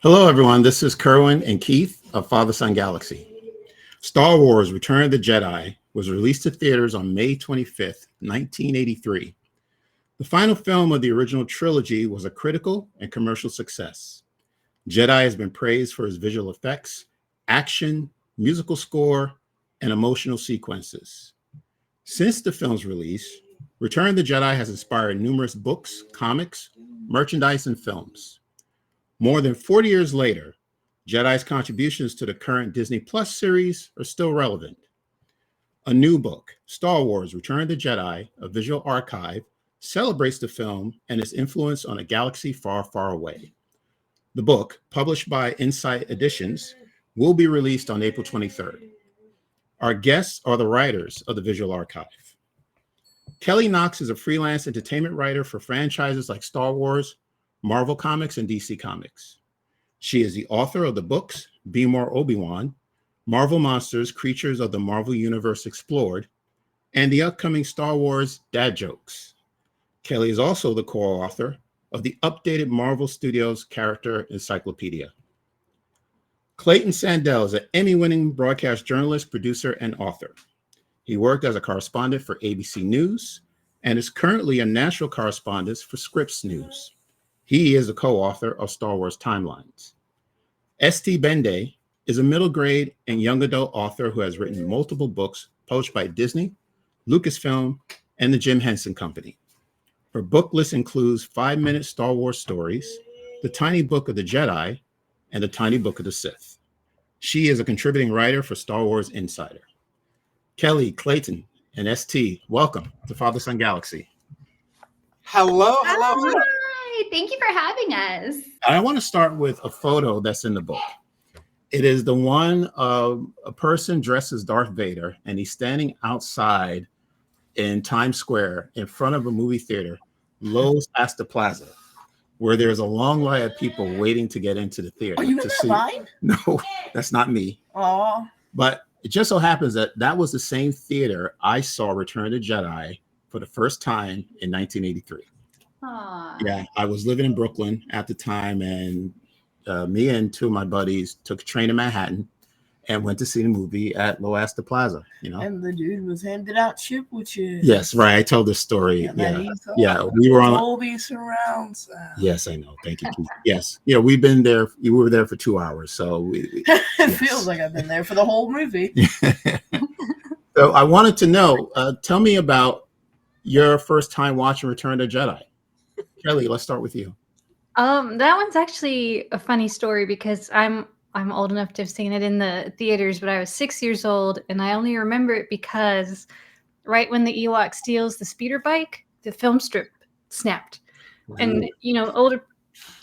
Hello, everyone. This is Kerwin and Keith of Father Son Galaxy. Star Wars Return of the Jedi was released to theaters on May 25th, 1983. The final film of the original trilogy was a critical and commercial success. Jedi has been praised for his visual effects, action, musical score, and emotional sequences. Since the film's release, Return of the Jedi has inspired numerous books, comics, merchandise, and films. More than 40 years later, Jedi's contributions to the current Disney Plus series are still relevant. A new book, Star Wars Return of the Jedi, a visual archive, celebrates the film and its influence on a galaxy far, far away. The book, published by Insight Editions, will be released on April 23rd. Our guests are the writers of the visual archive. Kelly Knox is a freelance entertainment writer for franchises like Star Wars, Marvel Comics, and DC Comics. She is the author of the books Be More Obi-Wan, Marvel Monsters, Creatures of the Marvel Universe Explored, and the upcoming Star Wars Dad Jokes. Kelly is also the co-author of the updated Marvel Studios Character Encyclopedia. Clayton Sandell is an Emmy-winning broadcast journalist, producer, and author. He worked as a correspondent for ABC News and is currently a national correspondent for Scripps News. He is a co-author of Star Wars Timelines. St. Bende is a middle grade and young adult author who has written multiple books published by Disney, Lucasfilm, and the Jim Henson Company. Her book list includes 5-minute Star Wars stories, The Tiny Book of the Jedi, and The Tiny Book of the Sith. She is a contributing writer for Star Wars Insider. Kelly, Clayton, and ST, welcome to Father Son Galaxy. Hello. Hi, thank you for having us. I want to start with a photo that's in the book. It is the one of a person dressed as Darth Vader, and he's standing outside in Times Square in front of a movie theater, Los Asta Plaza, where there's a long line of people waiting to get into the theater. Are you in that line? No, that's not me. Oh, But it just so happens that that was the same theater I saw Return of the Jedi for the first time in 1983. Aww. Yeah, I was living in Brooklyn at the time, and me and two of my buddies took a train to Manhattan and went to see the movie at Los Asta Plaza. and the dude was handed out chip with you. Yes, right. I told this story. Yeah, we were on Dolby surround sound. Yes, I know. Thank you, Keith. Yes, we've been there. You were there for 2 hours, so It feels like I've been there for the whole movie. So I wanted to know. Tell me about your first time watching Return of the Jedi. Kelly, let's start with you. That one's actually a funny story because I'm old enough to have seen it in the theaters, but I was 6 years old, and I only remember it because right when the Ewok steals the speeder bike, the film strip snapped. Wow. And older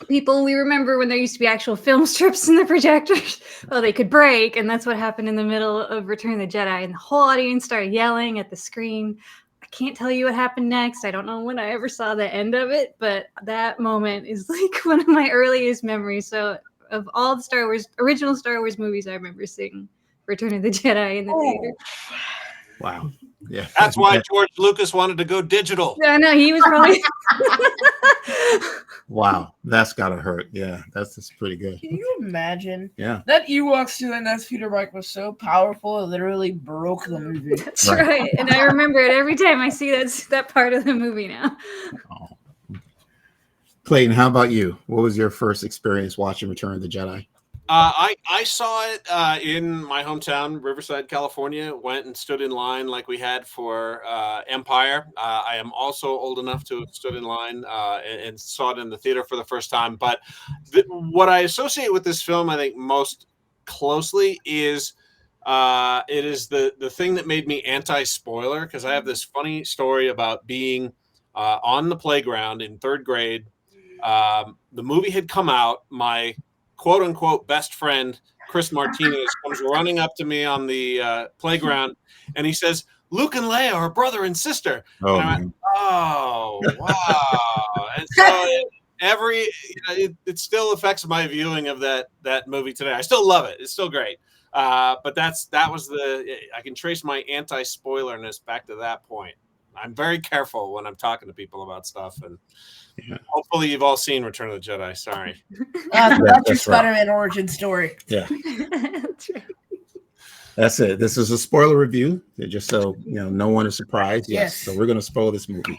people, we remember when there used to be actual film strips in the projectors. Well, they could break, and that's what happened in the middle of Return of the Jedi, and the whole audience started yelling at the screen. I can't tell you what happened next. I don't know when I ever saw the end of it, but that moment is like one of my earliest memories. So of all the original Star Wars movies, I remember seeing Return of the Jedi in the theater. Wow. Yeah. That's why George Lucas wanted to go digital. Yeah, no, he was probably. Wow, that's gotta hurt. Yeah, that's pretty good. Can you imagine? Yeah. That Ewok stealing that speeder bike was so powerful, it literally broke the movie. That's right. And I remember it every time I see that part of the movie now. Oh. Clayton, how about you? What was your first experience watching Return of the Jedi? I saw it in my hometown, Riverside, California. Went and stood in line like we had for Empire. I am also old enough to have stood in line and saw it in the theater for the first time. But what I associate with this film, I think, most closely is it is the thing that made me anti-spoiler, because I have this funny story about being on the playground in third grade. The movie had come out. My quote unquote best friend, Chris Martinez, comes running up to me on the playground, and he says, "Luke and Leia are brother and sister." Oh, and I went, "Oh, wow." And so it still affects my viewing of that movie today. I still love it. It's still great. But that was I can trace my anti-spoilerness back to that point. I'm very careful when I'm talking to people about stuff, and Yeah. hopefully you've all seen Return of the Jedi. Sorry. That's your that's right. Spider-Man origin story. Yeah, That's right. that's it. This is a spoiler review, just so no one is surprised. Yes, Yes. so we're going to spoil this movie.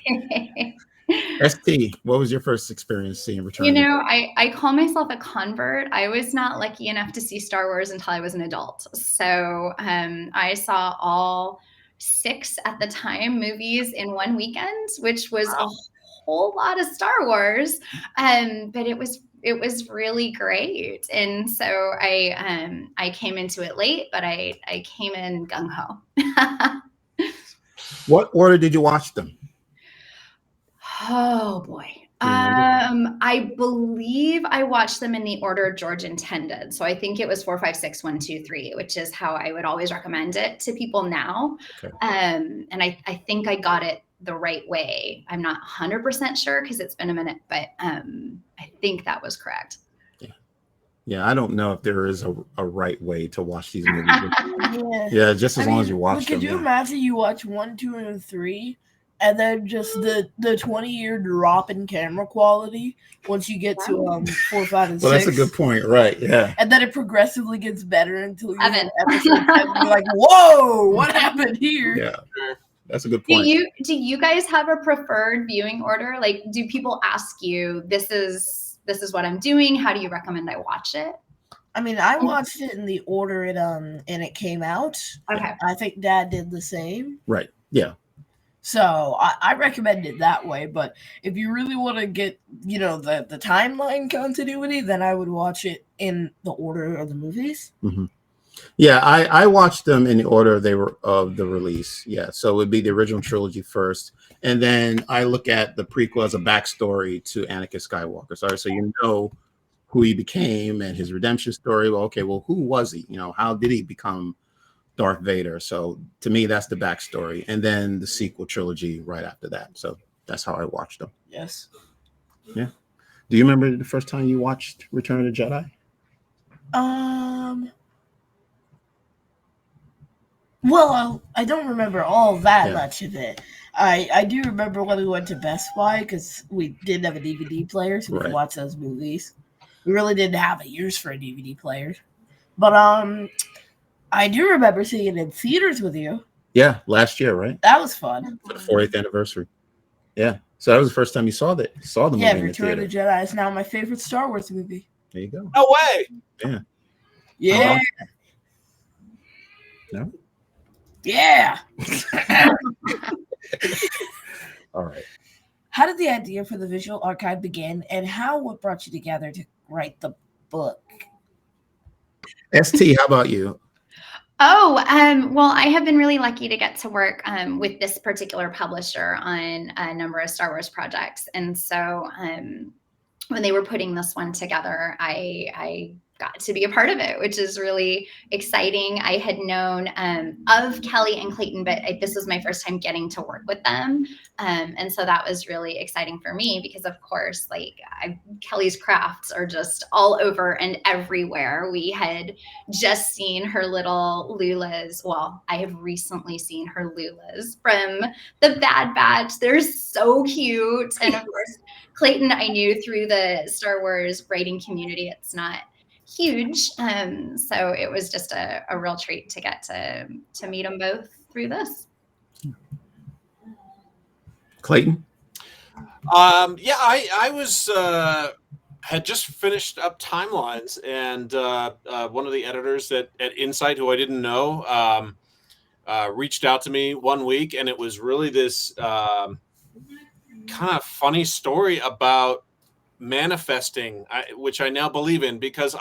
ST, what was your first experience seeing Return? You know, I call myself a convert. I was not lucky enough to see Star Wars until I was an adult. So I saw all 6 at the time movies in one weekend, which was a whole lot of Star Wars. But it was really great. And so I came into it late, but I came in gung-ho. What order did you watch them? Oh boy. I believe I watched them in the order George intended. So I think it was 4, 5, 6, 1, 2, 3, which is how I would always recommend it to people now. Okay. And I think I got it the right way. I'm not 100% sure because it's been a minute, but I think that was correct. Yeah, I don't know if there is a right way to watch these movies. Yeah. Yeah, just as long as you watch but could them. you imagine you watch 1, 2, and 3, and then just the 20-year drop in camera quality once you get to 4, 5, and 6? Well, that's a good point, right? Yeah. And then it progressively gets better until you hit Evan. episode 10. You're like, whoa, what happened here? Yeah, that's a good Do point. you guys have a preferred viewing order? Like, do people ask you, this is what I'm doing? How do you recommend I watch it? I mean, I watched it in the order it came out. Okay. I think Dad did the same. Right. Yeah. So I recommend it that way. But if you really want to get, the timeline continuity, then I would watch it in the order of the movies. Mm-hmm. Yeah, I watched them in the order they were of the release. Yeah, so it would be the original trilogy first, and then I look at the prequel as a backstory to Anakin Skywalker. So you know who he became and his redemption story. Well, okay, well, who was he? How did he become Darth Vader? So to me, that's the backstory, and then the sequel trilogy right after that. So that's how I watched them. Yes. Yeah. Do you remember the first time you watched Return of the Jedi? Well, I don't remember all that much of it. I do remember when we went to Best Buy because we didn't have a DVD player, so we could watch those movies. We really didn't have a use for a DVD player. But I do remember seeing it in theaters with you. Yeah, last year, right? That was fun. For the 40th anniversary. Yeah. So that was the first time you saw the movie in the Return of the theater. Jedi is now my favorite Star Wars movie. There you go. No way. Yeah. Yeah. No? Yeah. All right. How did the idea for the visual archive begin, and what brought you together to write the book? ST, how about you? Oh, well, I have been really lucky to get to work with this particular publisher on a number of Star Wars projects. And so when they were putting this one together, I got to be a part of it, which is really exciting. I had known of Kelly and Clayton, but this was my first time getting to work with them. And so that was really exciting for me because, of course, Kelly's crafts are just all over and everywhere. We had just seen her little Lulas. Well, I have recently seen her Lulas from the Bad Batch. They're so cute. And of course, Clayton, I knew through the Star Wars writing community. It's not huge. So it was just a real treat to get to meet them both through this. Clayton? I was had just finished up Timelines, and one of the editors at Insight, who I didn't know, reached out to me one week, and it was really this kind of funny story about manifesting, which I now believe in, because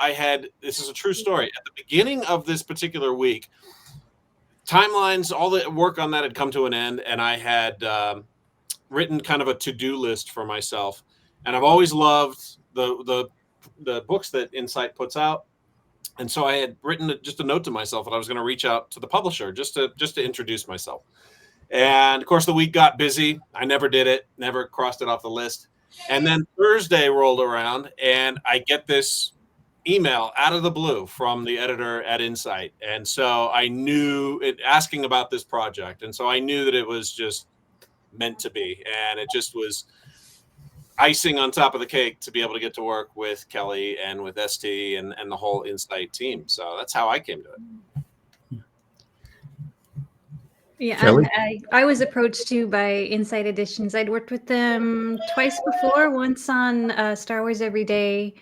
this is a true story. At the beginning of this particular week, Timelines, all the work on that had come to an end, and I had written kind of a to-do list for myself. And I've always loved the books that Insight puts out. And so I had written just a note to myself that I was going to reach out to the publisher just to introduce myself. And of course, the week got busy. I never did it, never crossed it off the list. And then Thursday rolled around, and I get this email out of the blue from the editor at Insight. And so I knew it, asking about this project. And so I knew that it was just meant to be. And it just was icing on top of the cake to be able to get to work with Kelly and with ST and the whole Insight team. So that's how I came to it. Yeah, I was approached too by Insight Editions. I'd worked with them twice before, once on Star Wars Every Day.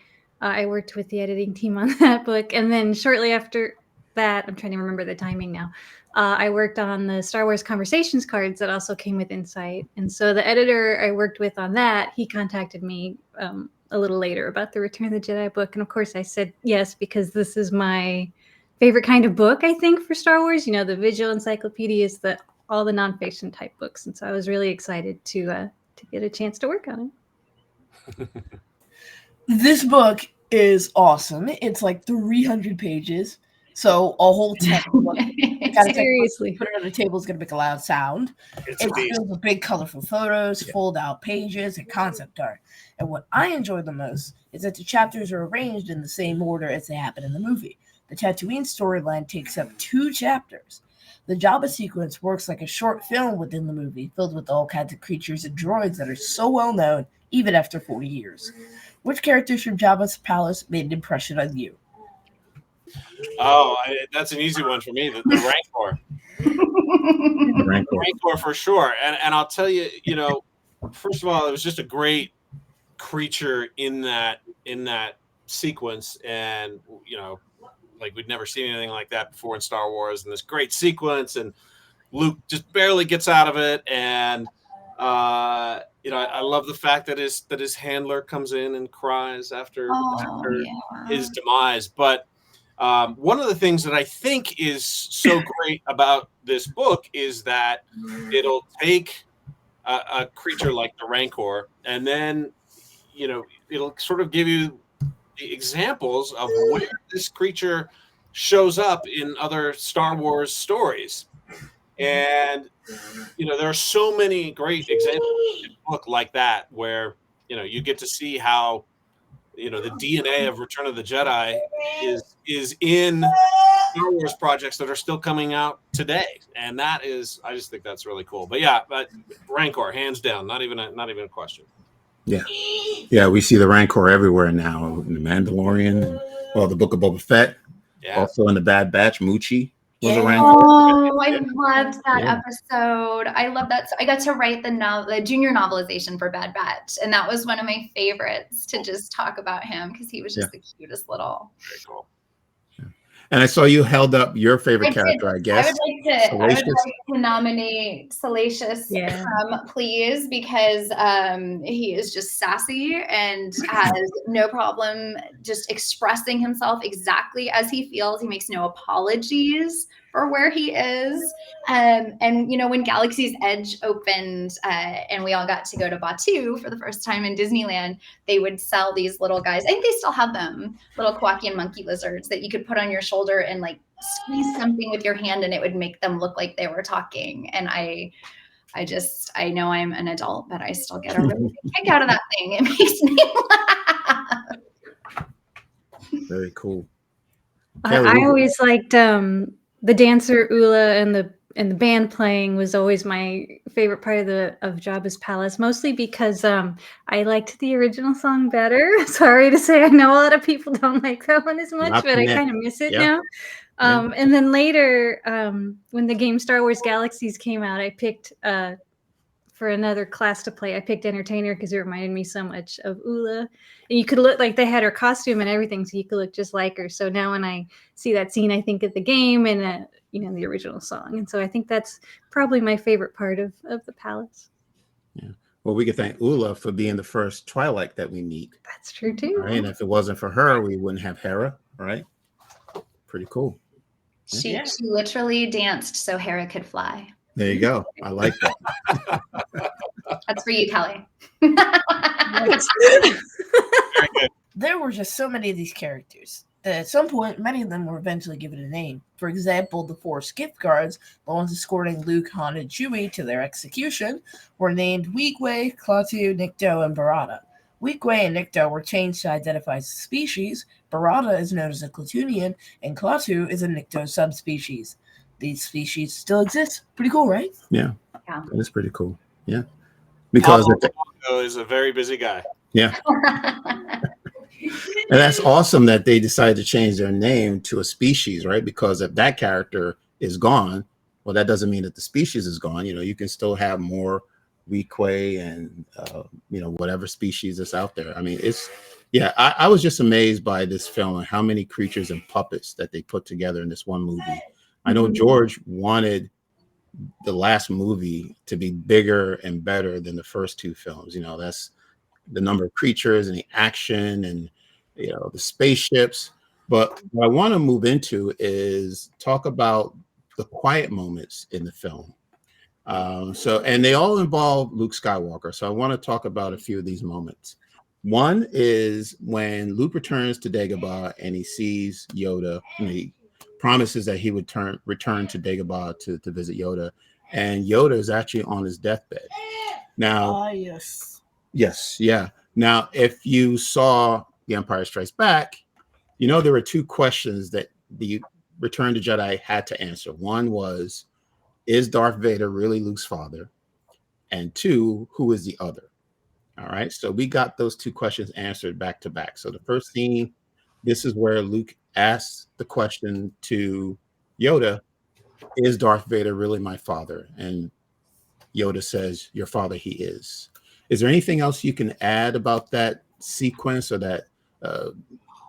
I worked with the editing team on that book. And then shortly after that, I'm trying to remember the timing now, I worked on the Star Wars Conversations cards that also came with Insight. And so the editor I worked with on that, he contacted me a little later about the Return of the Jedi book. And of course I said yes, because this is my favorite kind of book, I think, for Star Wars. You know, the visual encyclopedia is all the nonfiction type books. And so I was really excited to get a chance to work on it. This book is awesome. It's like 300 pages. So a whole textbook. Seriously. Put it on the table is going to make a loud sound. It's filled with big, colorful photos, fold-out pages, and concept art. And what I enjoy the most is that the chapters are arranged in the same order as they happen in the movie. The Tatooine storyline takes up 2 chapters. The Jabba sequence works like a short film within the movie, filled with all kinds of creatures and droids that are so well known, even after 40 years. Which characters from Jabba's palace made an impression on you? Oh, that's an easy one for me. The Rancor. Rancor for sure. And I'll tell you, first of all, it was just a great creature in that sequence, and like we'd never seen anything like that before in Star Wars, and this great sequence, and Luke just barely gets out of it, and I love the fact that his handler comes in and cries after his demise. But one of the things that I think is so great about this book is that it'll take a creature like the Rancor, and then it'll sort of give you examples of where this creature shows up in other Star Wars stories. And there are so many great examples in the book like that, where you get to see how the DNA of Return of the Jedi is in Star Wars projects that are still coming out today, and I just think that's really cool. But Rancor, hands down, not even a question. Yeah, we see the Rancor everywhere now in The Mandalorian, the Book of Boba Fett. Yeah. Also in The Bad Batch, Moochie was a Rancor. Oh, I loved that episode. I love that. So I got to write the junior novelization for Bad Batch, and that was one of my favorites to just talk about him because he was just the cutest little. Very cool. And I saw you held up your favorite character, I guess. I would like to nominate Salacious, please, because he is just sassy and has no problem just expressing himself exactly as he feels. He makes no apologies for where he is. And when Galaxy's Edge opened and we all got to go to Batuu for the first time in Disneyland, they would sell these little guys. I think they still have them, little Kowakian monkey lizards that you could put on your shoulder and like squeeze something with your hand and it would make them look like they were talking. And I know I'm an adult, but I still get a really big kick out of that thing. It makes me laugh. Very cool. I always liked the dancer Ula and the band playing was always my favorite part of Jabba's palace, mostly because I liked the original song better. Sorry to say, I know a lot of people don't like that one as much, but I kind of miss it now. And then later, when the game Star Wars Galaxies came out, I picked for another class to play, I picked Entertainer because it reminded me so much of Ula. And you could look like they had her costume and everything, so you could look just like her. So now when I see that scene, I think of the game and the original song. And so I think that's probably my favorite part of the palace. Yeah. Well, we could thank Ula for being the first Twilight that we meet. That's true too. Right? And if it wasn't for her, we wouldn't have Hera, right? Pretty cool. She literally danced so Hera could fly. There you go. I like that. That's for you, Kelly. There were just so many of these characters that at some point, many of them were eventually given a name. For example, the 4 gift guards, the ones escorting Luke, Han, and Chewie to their execution, were named Weequay, Klaatu, Nikto, and Barada. Weequay and Nikto were changed to identify as a species. Barada is known as a Klaatunian, and Klaatu is a Nikto subspecies. These species still exist. Pretty cool, right? Yeah. That is pretty cool. Yeah, because is a very busy guy. Yeah. And that's awesome that they decided to change their name to a species, right? Because if that character is gone, well, that doesn't mean that the species is gone. You know, you can still have more Weequay and, whatever species that's out there. I mean, I was just amazed by this film and how many creatures and puppets that they put together in this one movie. I know George wanted the last movie to be bigger and better than the first two films. You know, that's the number of creatures and the action and the spaceships. But what I want to move into is talk about the quiet moments in the film. And they all involve Luke Skywalker. So I want to talk about a few of these moments. One is when Luke returns to Dagobah and he sees Yoda, and he promises that he would return to Dagobah to visit Yoda, and Yoda is actually on his deathbed. Now, yes, yeah. Now, if you saw The Empire Strikes Back, there were two questions that the Return to Jedi had to answer. One was, is Darth Vader really Luke's father? And two, who is the other? All right, so we got those two questions answered back to back. So the first scene, this is where Luke asks the question to Yoda, is Darth Vader really my father? And Yoda says, your father he is. Is there anything else you can add about that sequence or that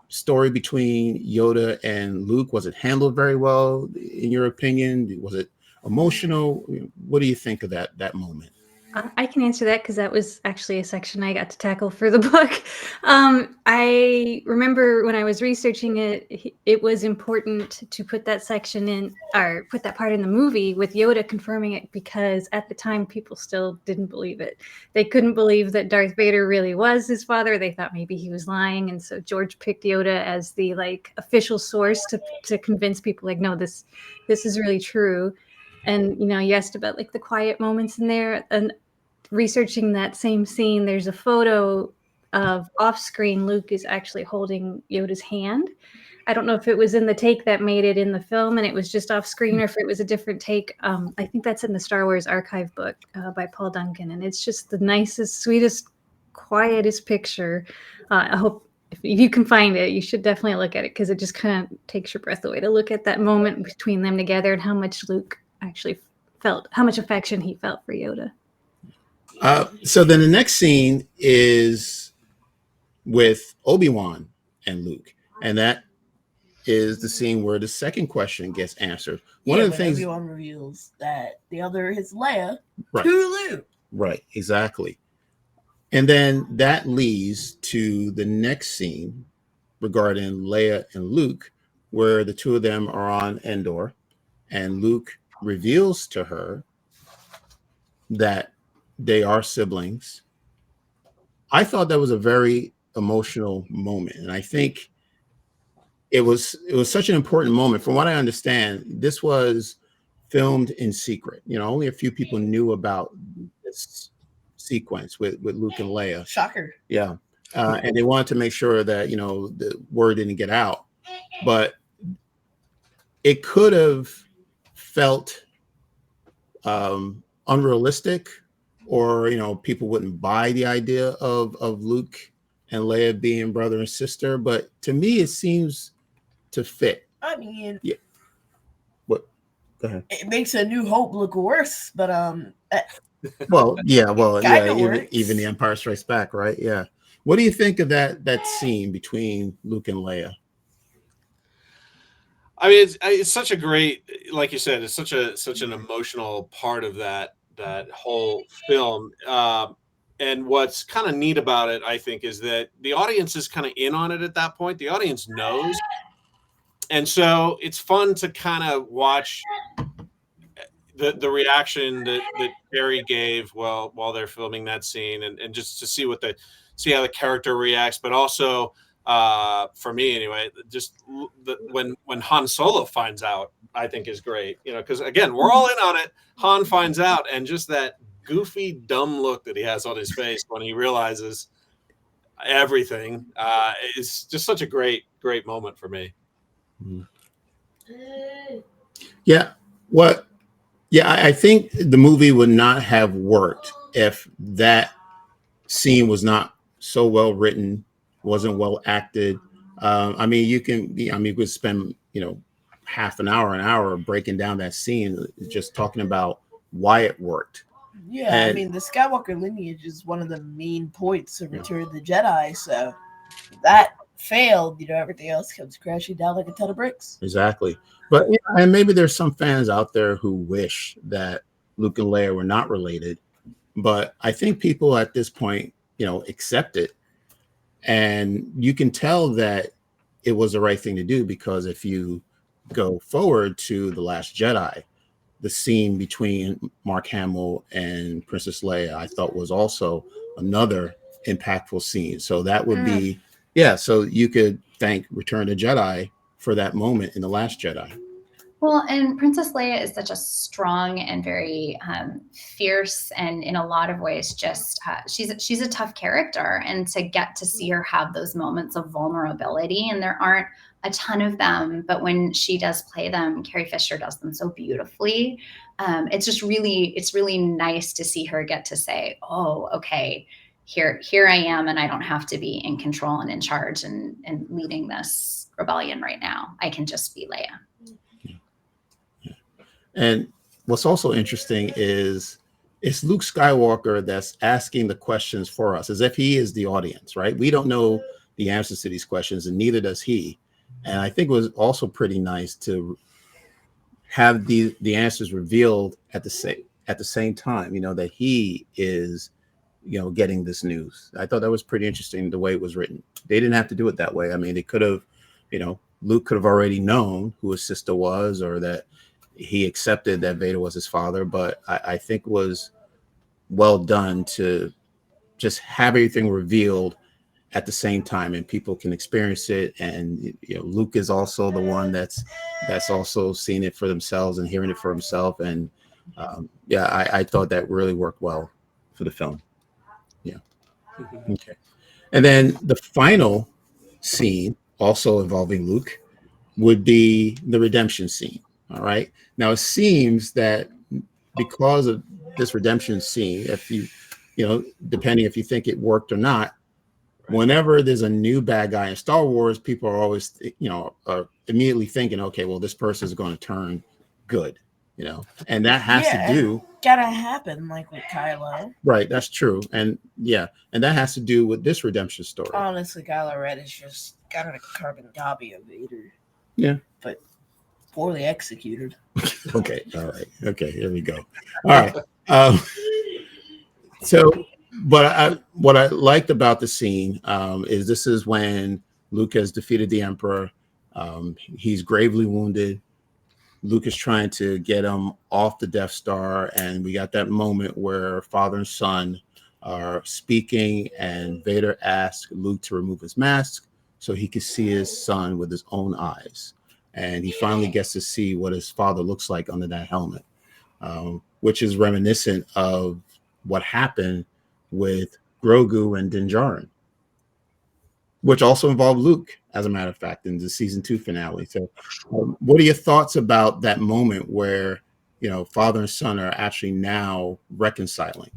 story between Yoda and Luke? Was it handled very well, in your opinion? Was it emotional? What do you think of that moment? I can answer that because that was actually a section I got to tackle for the book. I remember when I was researching it, it was important to put that section in, or put that part in the movie with Yoda confirming it, because at the time people still didn't believe it. They couldn't believe that Darth Vader really was his father. They thought maybe he was lying, and so George picked Yoda as the official source to convince people no, this is really true. And you asked about the quiet moments in there, and researching that same scene, there's a photo of off-screen Luke is actually holding Yoda's hand. I don't know if it was in the take that made it in the film and it was just off-screen, or if it was a different take. I think that's in the Star Wars archive book by Paul Duncan, and it's just the nicest, sweetest, quietest picture. I hope if you can find it, you should definitely look at it, because it just kind of takes your breath away to look at that moment between them together and how much Luke actually felt, how much affection he felt for Yoda. So then the next scene is with Obi-Wan and Luke, and that is the scene where the second question gets answered. One of the things Obi-Wan reveals that the other is Leia right. to Luke. Right, exactly. And then that leads to the next scene regarding Leia and Luke, where the two of them are on Endor, and Luke reveals to her that they are siblings. I thought that was a very emotional moment, and I think it was such an important moment. From what I understand, this was filmed in secret. Only a few people knew about this sequence with Luke and Leia. Shocker. Yeah, and they wanted to make sure that the word didn't get out, but it could have felt unrealistic, or people wouldn't buy the idea of Luke and Leia being brother and sister. But to me, it seems to fit. I mean, yeah. What? Go ahead. It makes A New Hope look worse, but even The Empire Strikes Back, right? Yeah. What do you think of that scene between Luke and Leia? I mean, it's such a great, like you said, it's such an emotional part of that whole film. And what's kind of neat about it, I think, is that the audience is kind of in on it at that point. The audience knows. And so it's fun to kind of watch the reaction that Terry gave while they're filming that scene, and just to see how the character reacts, but also for me anyway, just when Han Solo finds out, I think is great, because again, we're all in on it. Han finds out, and just that goofy, dumb look that he has on his face when he realizes everything is just such a great moment for me. Yeah. I think the movie would not have worked if that scene was not so well written, wasn't well acted. I mean, you could spend, half an hour breaking down that scene, just talking about why it worked. Yeah, I mean, the Skywalker lineage is one of the main points of Return of the Jedi, so that failed, everything else comes crashing down like a ton of bricks. Exactly. But and maybe there's some fans out there who wish that Luke and Leia were not related, but I think people at this point, accept it, and you can tell that it was the right thing to do, because if you go forward to The Last Jedi, the scene between Mark Hamill and Princess Leia, I thought was also another impactful scene. So that would be, so you could thank Return of the Jedi for that moment in The Last Jedi. Well, and Princess Leia is such a strong and very fierce, and in a lot of ways, just she's a tough character. And to get to see her have those moments of vulnerability, and there aren't a ton of them, but when she does play them, Carrie Fisher does them so beautifully. It's really nice to see her get to say, "Oh, okay, here I am, and I don't have to be in control and in charge and leading this rebellion right now. I can just be Leia." And what's also interesting is it's Luke Skywalker that's asking the questions for us, as if he is the audience, right? We don't know the answers to these questions, and neither does he. And I think it was also pretty nice to have the answers revealed at the same time, that he is, getting this news. I thought that was pretty interesting, the way it was written. They didn't have to do it that way. I mean, they could have, Luke could have already known who his sister was, or that he accepted that Vader was his father, but I think it was well done to just have everything revealed at the same time, and people can experience it. And Luke is also the one that's also seeing it for themselves and hearing it for himself. And I thought that really worked well for the film. Yeah. Okay. And then the final scene, also involving Luke, would be the redemption scene. All right. Now, it seems that because of this redemption scene, if you, depending if you think it worked or not, whenever there's a new bad guy in Star Wars, people are always, are immediately thinking, okay, well, this person is going to turn good, and that has to do. Gotta happen, like with Kylo. Right. That's true. And and that has to do with this redemption story. Honestly, Kylo Ren is just kind of a carbon copy of Vader. Yeah. But poorly executed. Okay. All right. Okay. Here we go. All right. So, but what I liked about the scene is this is when Luke has defeated the Emperor. He's gravely wounded. Luke is trying to get him off the Death Star, and we got that moment where father and son are speaking, and Vader asks Luke to remove his mask so he can see his son with his own eyes. And he finally gets to see what his father looks like under that helmet, which is reminiscent of what happened with Grogu and Din Djarin, which also involved Luke, as a matter of fact, in the season 2 finale. So what are your thoughts about that moment where, father and son are actually now reconciling?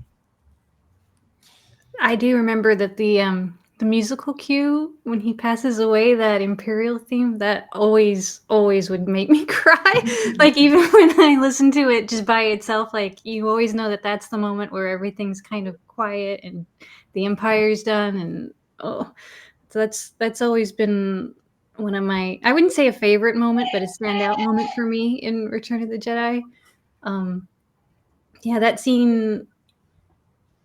I do remember that the musical cue when he passes away, that Imperial theme, that always would make me cry. Like, even when I listen to it just by itself, like, you always know that that's the moment where everything's kind of quiet and the Empire's done. And so that's always been one of my, I wouldn't say a favorite moment, but a standout moment for me in Return of the Jedi. That scene,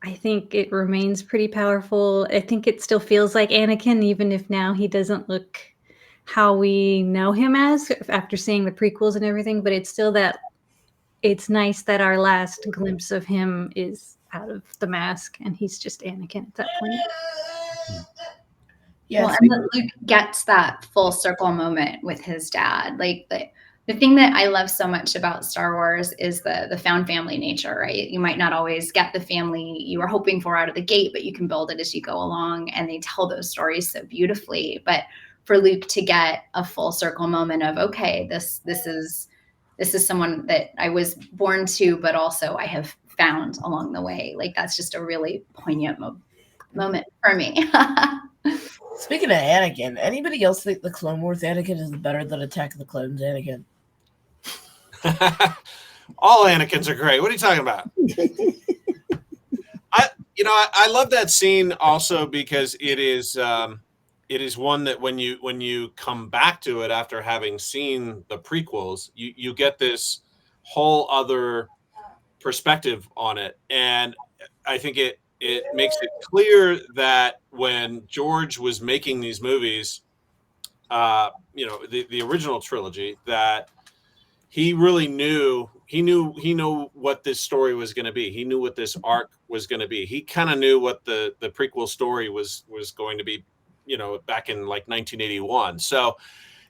I think it remains pretty powerful. I think it still feels like Anakin, even if now he doesn't look how we know him as after seeing the prequels and everything, but it's still that it's nice that our last glimpse of him is out of the mask and he's just Anakin at that point. Yes. Well, and that Luke gets that full circle moment with his dad. Like, the thing that I love so much about Star Wars is the found family nature, right? You might not always get the family you were hoping for out of the gate, but you can build it as you go along, and they tell those stories so beautifully. But for Luke to get a full circle moment of, okay, this is someone that I was born to, but also I have found along the way. Like that's just a really poignant moment for me. Speaking of Anakin, anybody else think the Clone Wars Anakin is better than Attack of the Clones Anakin? All Anakins are great. What are you talking about? I love that scene also because it is one that when you come back to it after having seen the prequels, you get this whole other perspective on it, and I think it makes it clear that when George was making these movies, the original trilogy, that he really knew what this story was going to be. He knew what this arc was going to be. He kind of knew what the prequel story was going to be, back in like 1981. So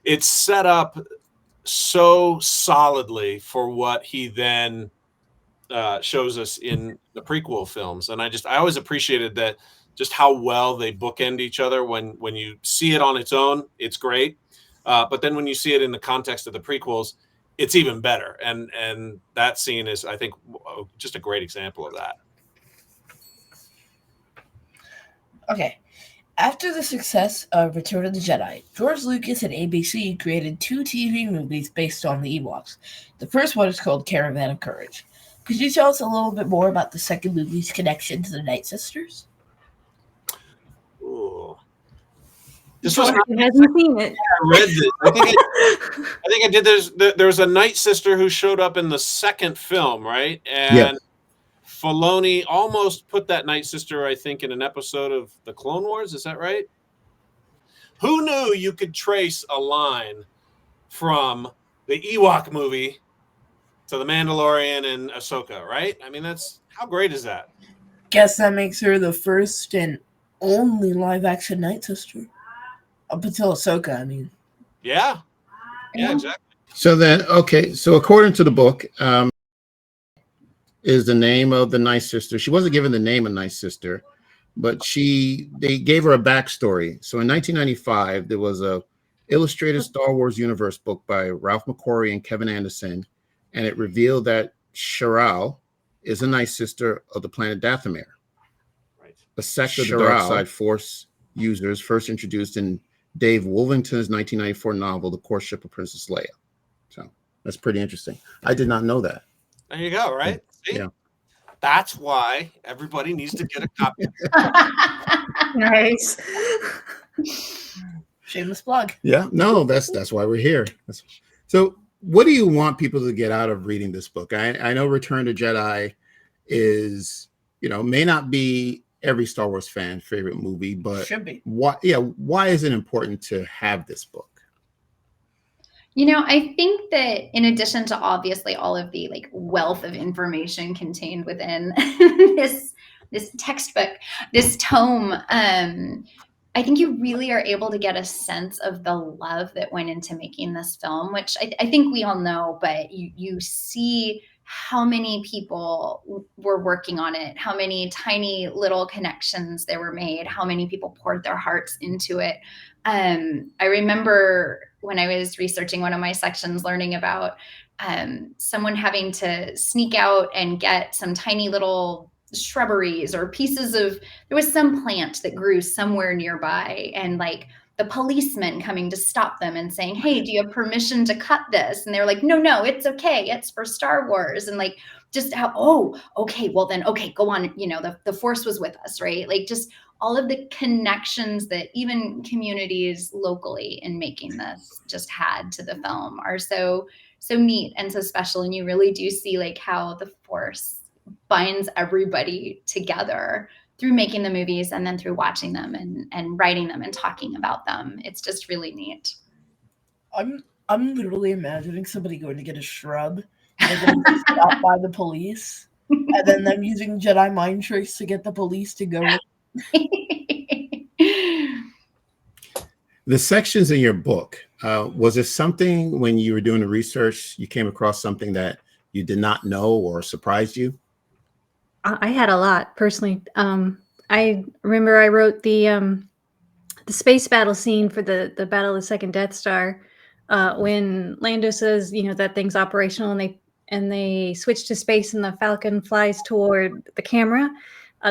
it's set up so solidly for what he then shows us in the prequel films. And I always appreciated that, just how well they bookend each other. When you see it on its own, it's great. But then when you see it in the context of the prequels, it's even better. And that scene is, I think, just a great example of that. Okay. After the success of Return of the Jedi, George Lucas and ABC created 2 TV movies based on the Ewoks. The first one is called Caravan of Courage. Could you tell us a little bit more about the second movie's connection to the Night Sisters? Ooh. This was He hasn't seen it. I read this. I think I did. There was a Night Sister who showed up in the second film, right? And Yes. Filoni almost put that Night Sister, I think, in an episode of the Clone Wars. Is that right? Who knew you could trace a line from the Ewok movie to the Mandalorian and Ahsoka, right? I mean, how great is that? Guess that makes her the first and only live-action Night Sister. Up until Ahsoka, I mean. Yeah, exactly. So then, okay, so according to the book, is the name of the Night Sister. She wasn't given the name of Night Sister, but they gave her a backstory. So in 1995, there was a illustrated Star Wars universe book by Ralph McQuarrie and Kevin Anderson, and it revealed that Sharal is a Night Sister of the planet Dathomir, Right. a sect of the dark side Force users first introduced in Dave Wolvington's 1994 novel, The Courtship of Princess Leia. So that's pretty interesting. I did not know that. There you go, right? See? Yeah. That's why everybody needs to get a copy. Nice. Shameless plug. Yeah, no, that's why we're here. So what do you want people to get out of reading this book? I know Return to Jedi is, may not be every Star Wars fan favorite movie, but Should be. Why is it important to have this book? I think that in addition to obviously all of the wealth of information contained within this textbook, this tome, I think you really are able to get a sense of the love that went into making this film, which I think we all know, but you see how many people were working on it, how many tiny little connections there were made, how many people poured their hearts into it. I remember when I was researching one of my sections, learning about someone having to sneak out and get some tiny little shrubberies or pieces of, there was some plant that grew somewhere nearby, and the policeman coming to stop them and saying, "Hey, do you have permission to cut this?" And they were like, no, it's okay. It's for Star Wars. And just how, okay, well then, okay, go on. The Force was with us, right? Just all of the connections that even communities locally in making this just had to the film are so neat and so special. And you really do see how the Force binds everybody together through making the movies and then through watching them and writing them and talking about them. It's just really neat. I'm literally imagining somebody going to get a shrub and then stopped by the police, and then them using Jedi mind tricks to get the police to go. The sections in your book, was it something when you were doing the research, you came across something that you did not know or surprised you? I had a lot personally. I remember I wrote the space battle scene for the Battle of the Second Death Star, when Lando says, that thing's operational, and and they switch to space and the Falcon flies toward the camera.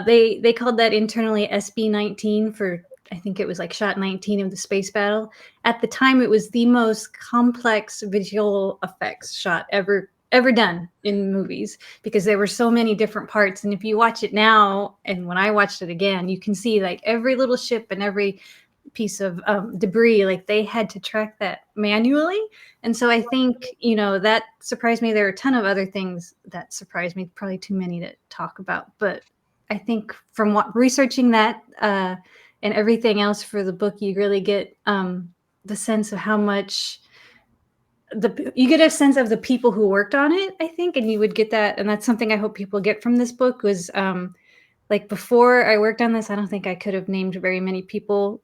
They called that internally SB-19 for, I think it was like shot 19 of the space battle. At the time, it was the most complex visual effects shot ever done in movies, because there were so many different parts. And if you watch it now, and when I watched it again, you can see like every little ship and every piece of debris, like they had to track that manually. And so I think, that surprised me. There are a ton of other things that surprised me, probably too many to talk about. But I think from researching that and everything else for the book, you really get the sense of how much you get a sense of the people who worked on it, I think, and you would get that. And that's something I hope people get from this book was like before I worked on this, I don't think I could have named very many people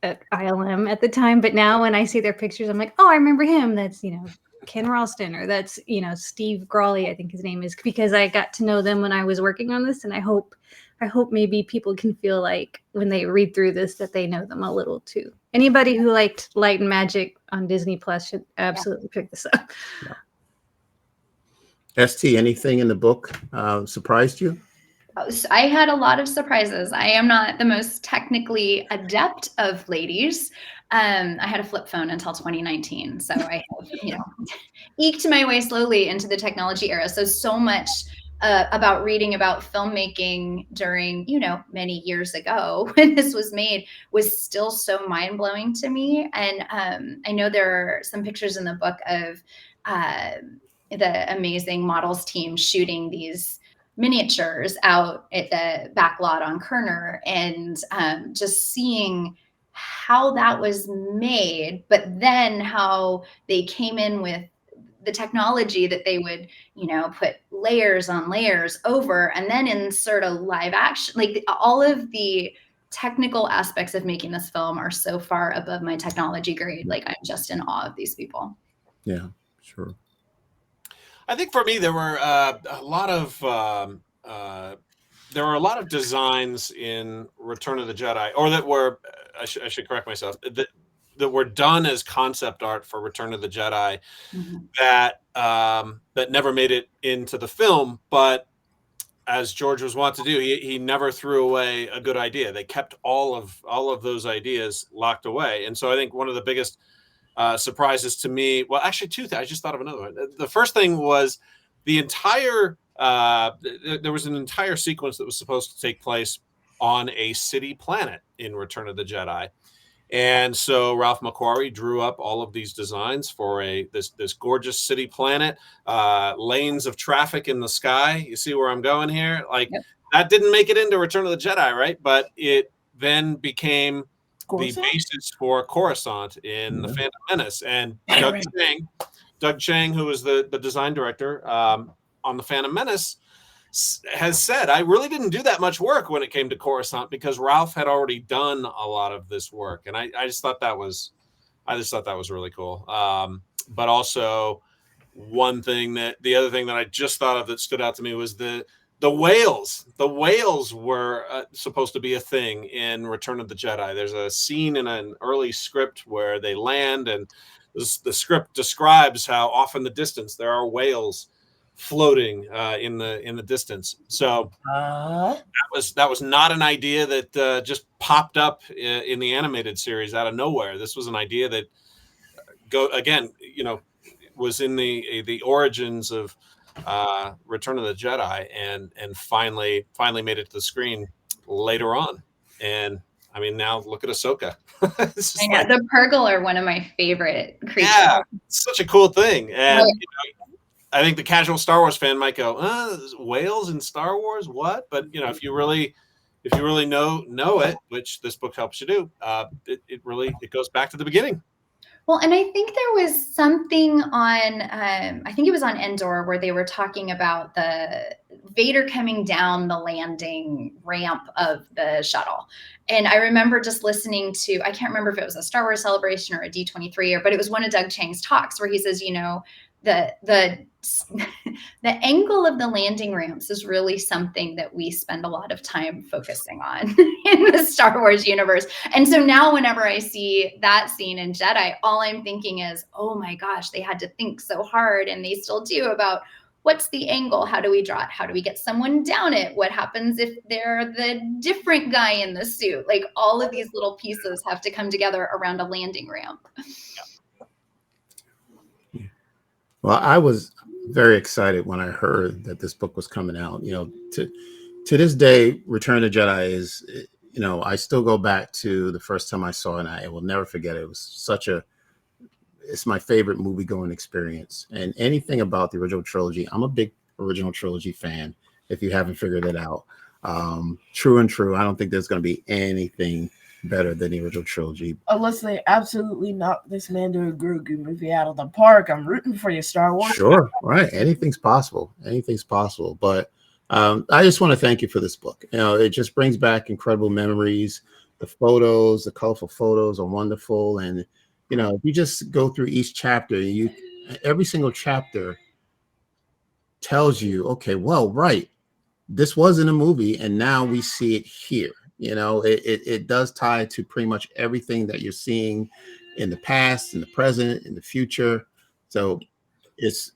at ILM at the time. But now when I see their pictures, I'm like, oh, I remember him. That's, Ken Ralston, or that's, Steve Grawley, I think his name is, because I got to know them when I was working on this. And I hope maybe people can feel like when they read through this that they know them a little too. Anybody who liked Light and Magic on Disney Plus should absolutely pick this up. Yeah. ST, anything in the book surprised you? I had a lot of surprises. I am not the most technically adept of ladies. I had a flip phone until 2019. So I have, eked my way slowly into the technology era. So much about reading about filmmaking during, many years ago when this was made was still so mind-blowing to me. And I know there are some pictures in the book of the amazing models team shooting these miniatures out at the back lot on Kerner, and just seeing how that was made, but then how they came in with the technology that they would, put layers on layers over and then insert a live action. Like all of the technical aspects of making this film are so far above my technology grade. Like I'm just in awe of these people. Yeah, sure. I think for me, there were a lot of designs in Return of the Jedi, or that were, I should correct myself, that were done as concept art for Return of the Jedi, that never made it into the film. But as George was wont to do, he never threw away a good idea. They kept all of those ideas locked away. And so I think one of the biggest surprises to me, well, actually two things. I just thought of another one. The first thing was the entire there was an entire sequence that was supposed to take place on a city planet in Return of the Jedi. And so Ralph McQuarrie drew up all of these designs for this gorgeous city planet, lanes of traffic in the sky. You see where I'm going here? Like that didn't make it into Return of the Jedi, right? But it then became the basis for Coruscant in The Phantom Menace. And Doug Chiang, who was the design director on The Phantom Menace, has said, I really didn't do that much work when it came to Coruscant because Ralph had already done a lot of this work. And I just thought that was really cool. But also the other thing that I just thought of that stood out to me was the whales. The whales were supposed to be a thing in Return of the Jedi. There's a scene in an early script where they land, and the script describes how off in the distance there are whales floating in the distance. So that was not an idea that just popped up in the animated series out of nowhere. This was an idea that was in the origins of Return of the Jedi, and finally made it to the screen later on. And I mean, now look at Ahsoka. The Purgle are one of my favorite creatures. Yeah, it's such a cool thing. And I think the casual Star Wars fan might go, whales in Star Wars, what? But if you really know it, which this book helps you do, it goes back to the beginning. Well, and I think there was something on, I think it was on Endor, where they were talking about the Vader coming down the landing ramp of the shuttle. And I remember just listening to, I can't remember if it was a Star Wars Celebration or a D23, but it was one of Doug Chiang's talks where he says, the the angle of the landing ramps is really something that we spend a lot of time focusing on in the Star Wars universe. And so now whenever I see that scene in Jedi, all I'm thinking is, oh my gosh, they had to think so hard, and they still do, about what's the angle? How do we draw it? How do we get someone down it? What happens if they're the different guy in the suit? Like, all of these little pieces have to come together around a landing ramp. Well, I was very excited when I heard that this book was coming out. You know, to this day, Return of the Jedi is, you know, I still go back to the first time I saw it, and I will never forget it. It was it's my favorite movie going experience. And anything about the original trilogy, I'm a big original trilogy fan, if you haven't figured it out. True and true. I don't think there's going to be anything better than the original trilogy. Unless they absolutely knock this Mando Grogu movie out of the park, I'm rooting for you, Star Wars. Sure, right. Anything's possible. Anything's possible. But I just want to thank you for this book. You know, it just brings back incredible memories. The photos, the colorful photos are wonderful. And, you know, if you just go through each chapter, every single chapter tells you, okay, well, right, this was in a movie, and now we see it here. You know, it does tie to pretty much everything that you're seeing in the past, in the present, in the future. So it's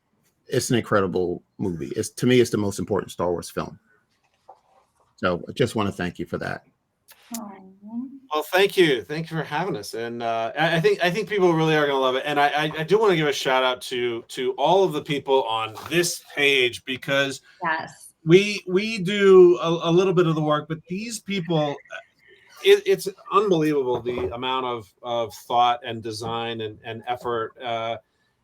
an incredible movie. To me, it's the most important Star Wars film. So I just want to thank you for that. Well, thank you for having us, and I think people really are going to love it. And I do want to give a shout out to all of the people on this page, because yes, we do a little bit of the work, but these people, it's unbelievable the amount of thought and design and effort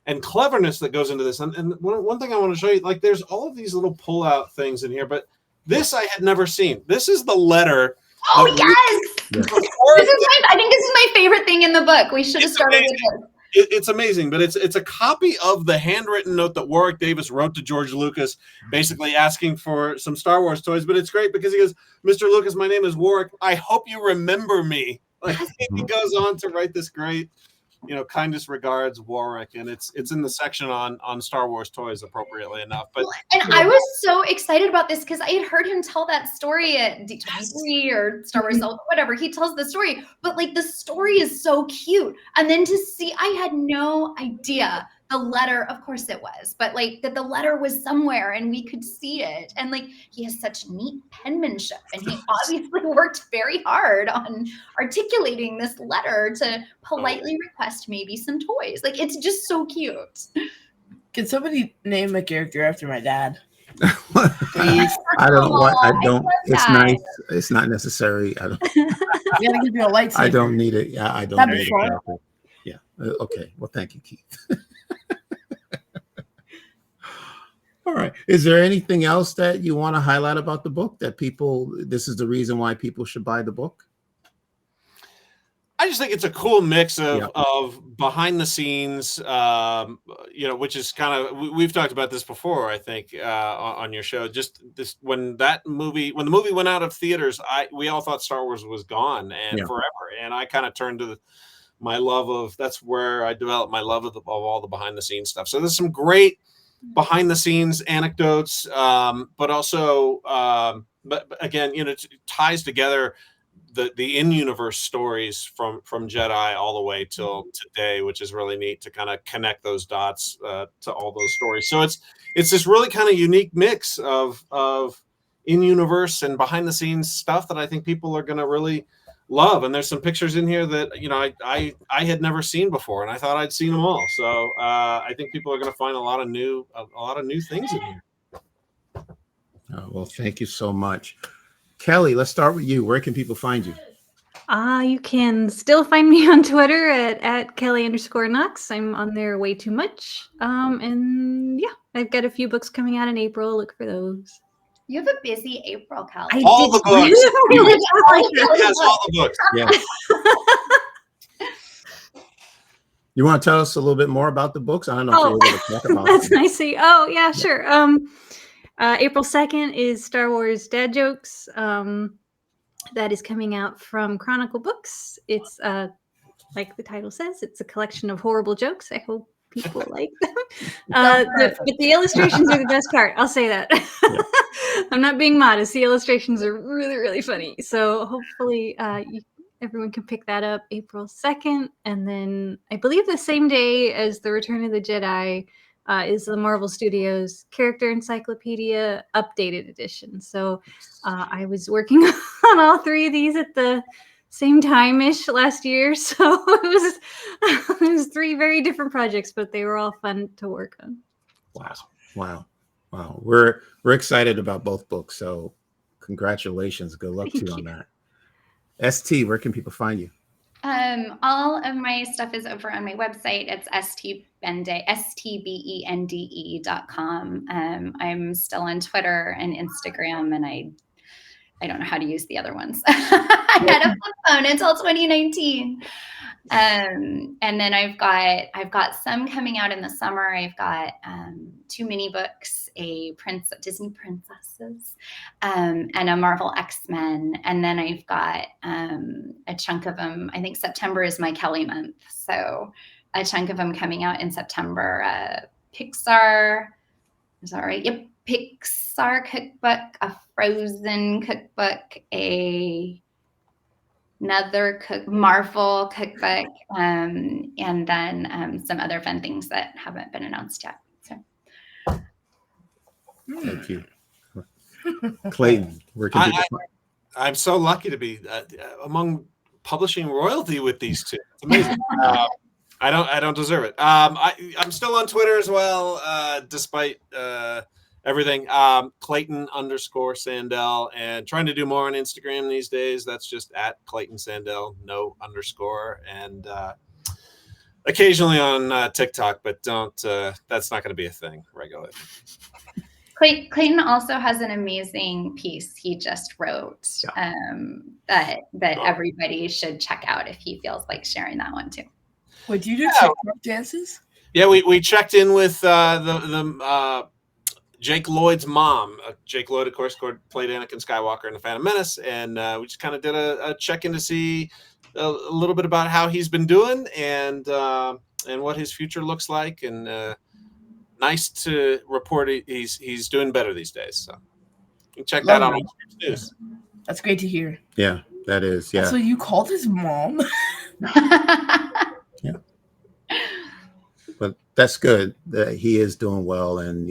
and cleverness that goes into this. And one thing I want to show you, like, there's all of these little pull out things in here, but this I had never seen. This is the letter. Oh, yes. I think this is my favorite thing in the book. We should have started with this. It's amazing, but it's a copy of the handwritten note that Warwick Davis wrote to George Lucas, basically asking for some Star Wars toys. But it's great because he goes, "Mr. Lucas, my name is Warwick. I hope you remember me." Like, he goes on to write this great, you know, kindest regards, Warwick, and it's in the section on Star Wars toys, appropriately enough. But I was so excited about this because I had heard him tell that story at D23 or Star Wars, whatever. He tells the story, but like, the story is so cute. And then to see, I had no idea the letter, of course it was, but like that the letter was somewhere and we could see it. And like, he has such neat penmanship, and he obviously worked very hard on articulating this letter to politely request maybe some toys. Like, it's just so cute. Can somebody name a character after my dad? Please. I don't. It's nice. It's not necessary. I don't. We gotta give you a lightsaber. I don't need it. Yeah, I don't need it. Yeah. Okay. Well, thank you, Keith. All right. Is there anything else that you want to highlight about the book that this is the reason why people should buy the book? I just think it's a cool mix of behind the scenes, you know, which is kind of, we've talked about this before, I think, on your show. Just this, when the movie went out of theaters, we all thought Star Wars was gone and forever. And I kind of turned to my love of, that's where I developed my love of all the behind the scenes stuff. So there's some great behind the scenes anecdotes, but also, but again, you know, it ties together the in-universe stories from Jedi all the way till today, which is really neat to kind of connect those dots to all those stories. So it's this really kind of unique mix of in-universe and behind the scenes stuff that I think people are going to really love. And there's some pictures in here that, you know, I had never seen before, and I thought I'd seen them all. So I think people are going to find a lot of new things in here. Well, thank you so much. Kelly, let's start with you. Where can people find you? You can still find me on Twitter at Kelly_Knox. I'm on there way too much. And yeah, I've got a few books coming out in April. Look for those. You have a busy April, Kelly. All the books. Yes, all the books. Yes. You want to tell us a little bit more about the books? I don't know if you're able to talk about that's nice. Oh, yeah, sure. April 2nd is Star Wars Dad Jokes. That is coming out from Chronicle Books. It's like the title says, it's a collection of horrible jokes. I hope people like them. But the illustrations are the best part. I'll say that. Yeah. I'm not being modest. The illustrations are really, really funny. So hopefully everyone can pick that up April 2nd. And then I believe the same day as the Return of the Jedi is the Marvel Studios Character Encyclopedia Updated Edition. So I was working on all three of these at the same time-ish last year. So it was three very different projects, but they were all fun to work on. Wow. We're excited about both books. So congratulations. Good luck to you on that. ST, where can people find you? All of my stuff is over on my website. It's stbende, stbende.com. I'm still on Twitter and Instagram, and I don't know how to use the other ones. I had a flip phone until 2019. And then I've got some coming out in the summer. I've got 2 mini books, a Disney Princesses, and a Marvel X-Men. And then I've got a chunk of them. I think September is my Kelly month. So a chunk of them coming out in September. Pixar, is that right? Yep. Pixar cookbook, a Frozen cookbook, another Marvel cookbook, and then some other fun things that haven't been announced yet. So, thank you, Clayton. Where can people find? I'm so lucky to be among publishing royalty with these two. It's amazing. I don't deserve it. I'm still on Twitter as well, despite everything. Clayton_Sandell, and trying to do more on Instagram these days. That's just at Clayton Sandell, no underscore, and occasionally on TikTok, but don't. That's not going to be a thing regularly. Clayton also has an amazing piece he just wrote that everybody should check out if he feels like sharing that one too. Wait, do you do TikTok dances? Yeah, we checked in with the Jake Lloyd's mom. Jake Lloyd, of course, played Anakin Skywalker in The Phantom Menace, and we just kind of did a check-in to see a little bit about how he's been doing and what his future looks like. And nice to report he's doing better these days. So you can check that out on news. That's great to hear. Yeah, that is. Yeah. So you called his mom? Yeah. But that's good that he is doing well, and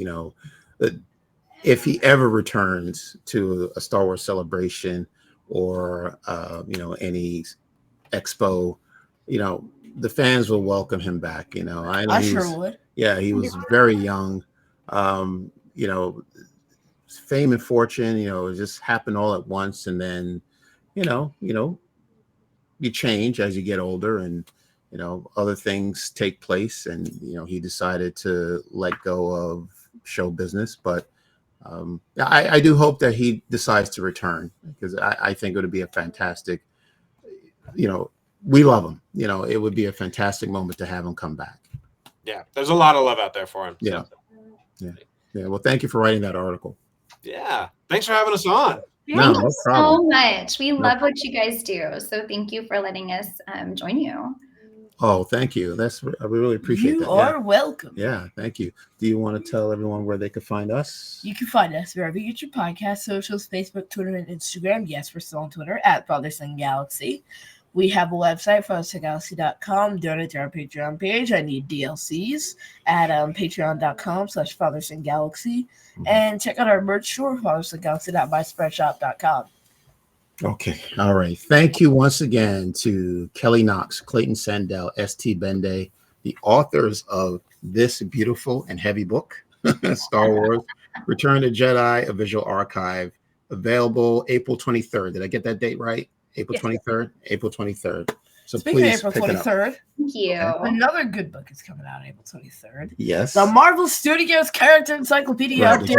if he ever returns to a Star Wars celebration or any expo, the fans will welcome him back. I sure would. Yeah, he was very young. Fame and fortune, it just happened all at once, and then you change as you get older, and other things take place, and he decided to let go of show business. But I do hope that he decides to return, because I think it would be a fantastic, we love him. It would be a fantastic moment to have him come back. Yeah, there's a lot of love out there for him. Yeah. Well, thank you for writing that article. Yeah, thanks for having us on. Thank you so much. We love what you guys do. So thank you for letting us join you. Oh, thank you. I really appreciate that. You are welcome. Yeah, thank you. Do you want to tell everyone where they can find us? You can find us wherever you get your podcast, socials, Facebook, Twitter, and Instagram. Yes, we're still on Twitter at FatherSonGalaxy. We have a website, FatherSonGalaxy.com. Donate to our Patreon page. I need DLCs at patreon.com/FatherSonGalaxy. And check out our merch store, FatherSonGalaxy.myspreadshop.com. Okay. All right. Thank you once again to Kelly Knox, Clayton Sandell, St. Bende, the authors of this beautiful and heavy book, Star Wars, Return to Jedi, a visual archive, available April 23rd. Did I get that date right? April 23rd? April 23rd. So Speaking please of April 23rd, thank you. Another good book is coming out April 23rd. Yes. The Marvel Studios Character Encyclopedia Updated.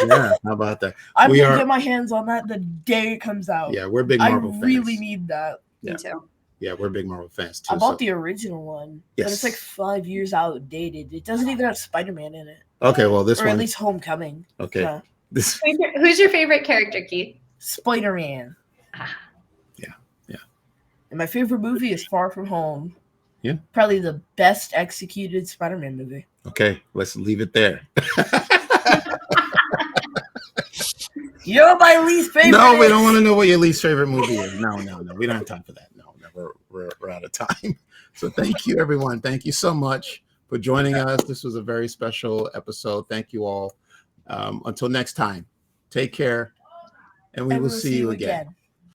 Yeah, how about that? I'm going to get my hands on that the day it comes out. Yeah, we're big Marvel fans. I really need that. Yeah. Me too. Yeah, we're big Marvel fans too. I bought the original one, yes. But it's like 5 years outdated. It doesn't even have Spider-Man in it. Okay, well this one, or at least Homecoming. Okay, yeah. Who's your favorite character, Keith? Spider-Man. Yeah. And my favorite movie is Far From Home. Yeah. Probably the best executed Spider-Man movie. Okay, let's leave it there. You're my least favorite. No, we don't want to know what your least favorite movie is. No. We don't have time for that. No, we're out of time. So thank you, everyone. Thank you so much for joining us. This was a very special episode. Thank you all. Until next time, take care, and we will see you again.